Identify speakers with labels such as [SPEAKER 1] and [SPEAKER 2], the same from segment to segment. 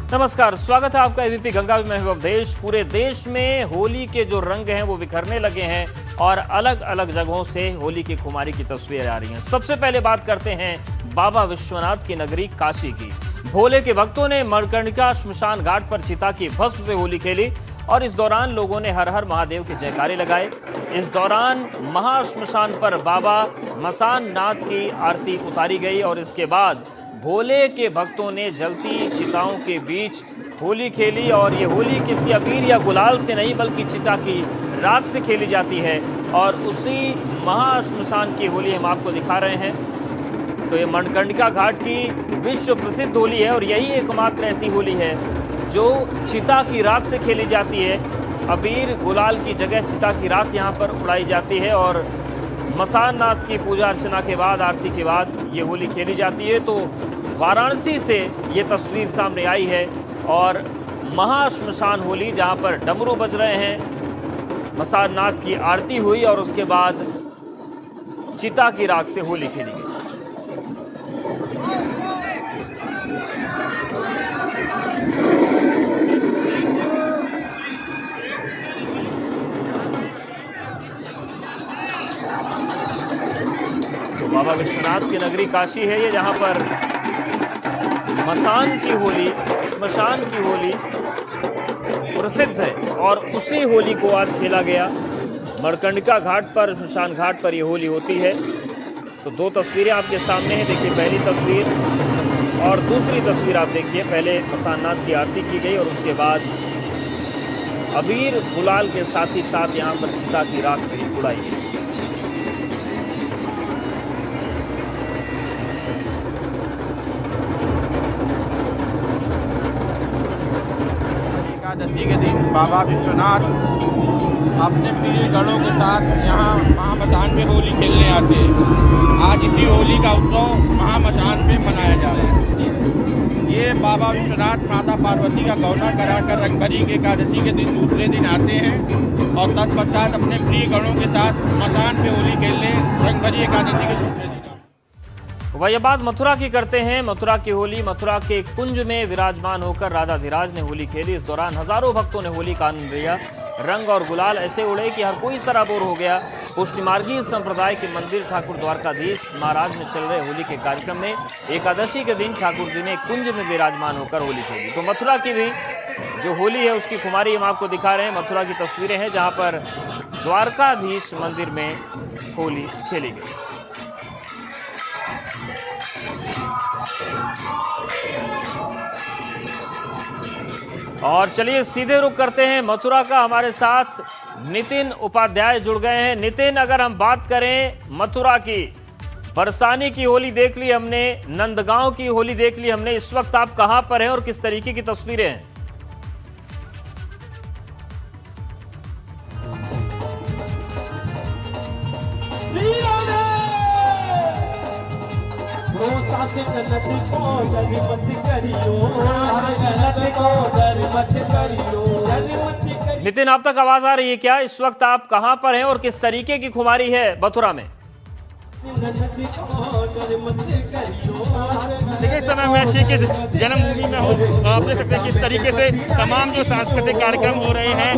[SPEAKER 1] नमस्कार, स्वागत है आपका एबीपी गंगा में देश। पूरे देश में होली के जो रंग हैं वो बिखरने लगे हैं और अलग अलग जगहों से होली की खुमारी की तस्वीरें आ रही हैं। सबसे पहले बात करते हैं बाबा विश्वनाथ की नगरी काशी की। भोले के भक्तों ने मणिकर्णिका श्मशान घाट पर चिता की भस्म से होली खेली और इस दौरान लोगों ने हर हर महादेव के जयकारे लगाए। इस दौरान महाश्मशान पर बाबा मसान नाथ की आरती उतारी गई और इसके बाद भोले के भक्तों ने जलती चिताओं के बीच होली खेली। और ये होली किसी अबीर या गुलाल से नहीं बल्कि चिता की राख से खेली जाती है और उसी महाश्मशान की होली हम आपको दिखा रहे हैं। तो ये मणिकर्णिका घाट की विश्व प्रसिद्ध होली है और यही एकमात्र ऐसी होली है जो चिता की राख से खेली जाती है। अबीर गुलाल की जगह चिता की राख यहाँ पर उड़ाई जाती है और मसान नाथ की पूजा अर्चना के बाद, आरती के बाद ये होली खेली जाती है। तो वाराणसी से ये तस्वीर सामने आई है और महाश्मशान होली जहाँ पर डमरू बज रहे हैं, मसान नाथ की आरती हुई और उसके बाद चिता की राख से होली खेली गई। बाबा विश्वनाथ की नगरी काशी है ये, जहाँ पर मसान की होली, श्मशान की होली प्रसिद्ध है और उसी होली को आज खेला गया। मणिकर्णिका घाट पर, श्मशान घाट पर ये होली होती है। तो दो तस्वीरें आपके सामने हैं, देखिए पहली तस्वीर और दूसरी तस्वीर आप देखिए। पहले मसान नाथ की आरती की गई और उसके बाद अबीर गुलाल के साथ ही साथ यहाँ पर चिता की राख भी उड़ाई गई।
[SPEAKER 2] एकादशी के दिन बाबा विश्वनाथ अपने प्रिय गणों के साथ यहाँ महामसान पे होली खेलने आते हैं। आज इसी होली का उत्सव महामसान पे मनाया जा रहा है। ये बाबा विश्वनाथ माता पार्वती का गौना कराकर रंगभरी के एकादशी के दिन दूसरे दिन आते हैं और तत्पश्चात अपने प्रिय गणों के साथ मसान पे होली खेलने रंगभरी एकादशी के दूसरे दिन।
[SPEAKER 1] वह बात मथुरा की करते हैं। मथुरा की होली, मथुरा के कुंज में विराजमान होकर राधाधिराज ने होली खेली। इस दौरान हजारों भक्तों ने होली का आनंद लिया। रंग और गुलाल ऐसे उड़े कि हर कोई सराबोर हो गया। पुष्टिमार्गी संप्रदाय के मंदिर ठाकुर द्वारकाधीश महाराज में चल रहे होली के कार्यक्रम में एकादशी के दिन ठाकुर जी ने कुंज में विराजमान होकर होली खेली। तो मथुरा की भी जो होली है उसकी खुमारी हम आपको दिखा रहे हैं। मथुरा की तस्वीरें हैं जहाँ पर द्वारकाधीश मंदिर में होली खेली गई। और चलिए सीधे रुख करते हैं मथुरा का। हमारे साथ नितिन उपाध्याय जुड़ गए हैं। नितिन, अगर हम बात करें मथुरा की, बरसाने की होली देख ली हमने, नंदगांव की होली देख ली हमने, इस वक्त आप कहां पर हैं और किस तरीके की तस्वीरें हैं? नितिन, आप तक आवाज आ रही है क्या? इस वक्त आप कहां पर हैं और किस तरीके की खुमारी है मथुरा में?
[SPEAKER 3] देखिए, इस समय मैं श्री के जन्मभूमि में हूँ। आप देख सकते हैं किस तरीके से तमाम जो सांस्कृतिक कार्यक्रम हो रहे हैं,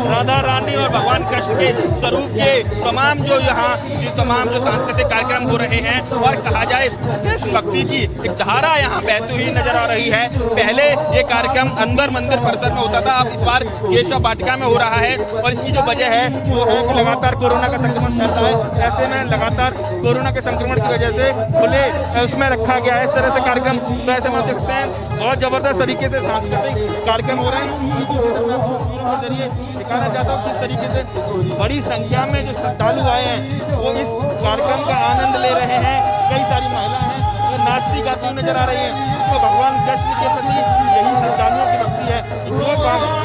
[SPEAKER 3] राधा रानी और भगवान कृष्ण के स्वरूप के तमाम जो यहाँ तमाम जो सांस्कृतिक कार्यक्रम हो रहे हैं और कहा जाए देशभक्ति की एक धारा यहाँ बहती हुई नजर आ रही है। पहले ये कार्यक्रम अंदर मंदिर परिसर में होता था, अब इस बार केशव वाटिका में हो रहा है और इसकी जो वजह है वो है कि लगातार कोरोना का संक्रमण फैलता है। ऐसे में लगातार कोरोना के संक्रमण की वजह से खुले उसमें रखा गया है इस तरह से कार्यक्रम। तो ऐसे में आप देखते हैं बहुत जबरदस्त तरीके से सांस्कृतिक कार्यक्रम हो रहे हैं। के जरिए दिखाना चाहता हूँ किस तरीके से बड़ी संख्या में जो श्रद्धालु आए हैं वो इस कार्यक्रम का आनंद ले रहे हैं। कई सारी महिलाएं हैं जो नाचती गाती हुई नजर आ रही हैं। तो भगवान कृष्ण के प्रति यही श्रद्धालुओं की भक्ति है कि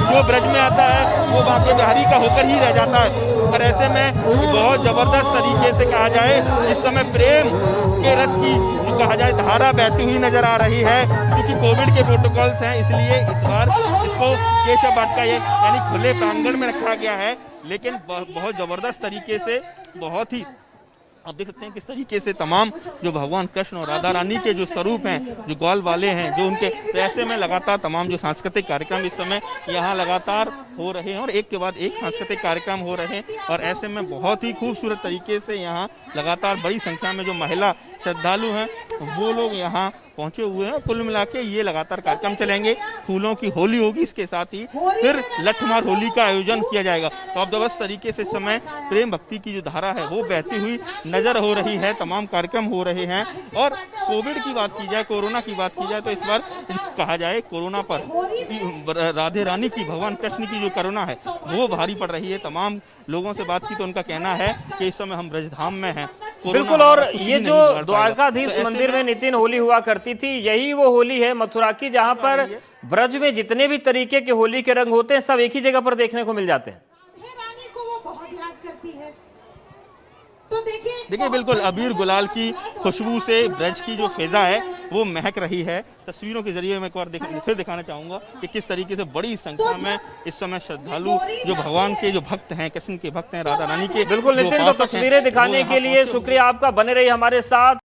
[SPEAKER 3] जो ब्रज में आता है वो बांके बिहारी का होकर ही रह जाता है। और ऐसे में बहुत जबरदस्त तरीके से कहा जाए इस समय प्रेम के रस की कहा जाए धारा बहती हुई नजर आ रही है। क्योंकि कोविड के प्रोटोकॉल्स हैं इसलिए इस बार इसको केशव वाटिका यानी खुले प्रांगण में रखा गया है। लेकिन बहुत जबरदस्त तरीके से बहुत ही आप देख सकते हैं किस तरीके से तमाम जो भगवान कृष्ण और राधा रानी के जो स्वरूप हैं, जो गौल वाले हैं, जो उनके, तो ऐसे में लगातार तमाम जो सांस्कृतिक कार्यक्रम इस समय यहाँ लगातार हो रहे हैं और एक के बाद एक सांस्कृतिक कार्यक्रम हो रहे हैं। और ऐसे में बहुत ही खूबसूरत तरीके से यहाँ लगातार बड़ी संख्या में जो महिला श्रद्धालु हैं वो लोग यहाँ पहुंचे हुए हैं। कुल मिला के ये लगातार कार्यक्रम चलेंगे। फूलों की होली होगी, इसके साथ ही फिर लठमार होली का आयोजन किया जाएगा। तो अब जबरदस्त तरीके से इस समय प्रेम भक्ति की जो धारा है वो बहती हुई नजर हो रही है। तमाम कार्यक्रम हो रहे हैं। और कोविड की बात की जाए, कोरोना की बात की जाए, तो इस बार कहा जाए कोरोना पर राधे रानी की, भगवान कृष्ण की जो करुणा है वो भारी पड़ रही है। तमाम लोगों से बात की तो उनका कहना है कि इस समय हम ब्रजधाम में हैं।
[SPEAKER 1] बिल्कुल। और ये जो द्वारकाधीश मंदिर में नितिन होली हुआ करती थी, यही वो होली है मथुरा की, जहां पर ब्रज में जितने भी तरीके के होली के रंग होते हैं सब एक ही जगह पर देखने को मिल जाते हैं।
[SPEAKER 4] रानी को वो बहुत याद करती है। तो देखिए
[SPEAKER 3] बिल्कुल अबीर गुलाल की खुशबू से ब्रज की जो फिजा है वो महक रही है। तस्वीरों के जरिए मैं एक बार फिर दिखाना चाहूंगा कि किस तरीके से बड़ी संख्या में इस समय श्रद्धालु जो भगवान के जो भक्त हैं, कृष्ण के भक्त हैं, राधा रानी के,
[SPEAKER 1] बिल्कुल नितिन, तो तस्वीरें दिखाने के लिए शुक्रिया आपका, बने रही हमारे साथ।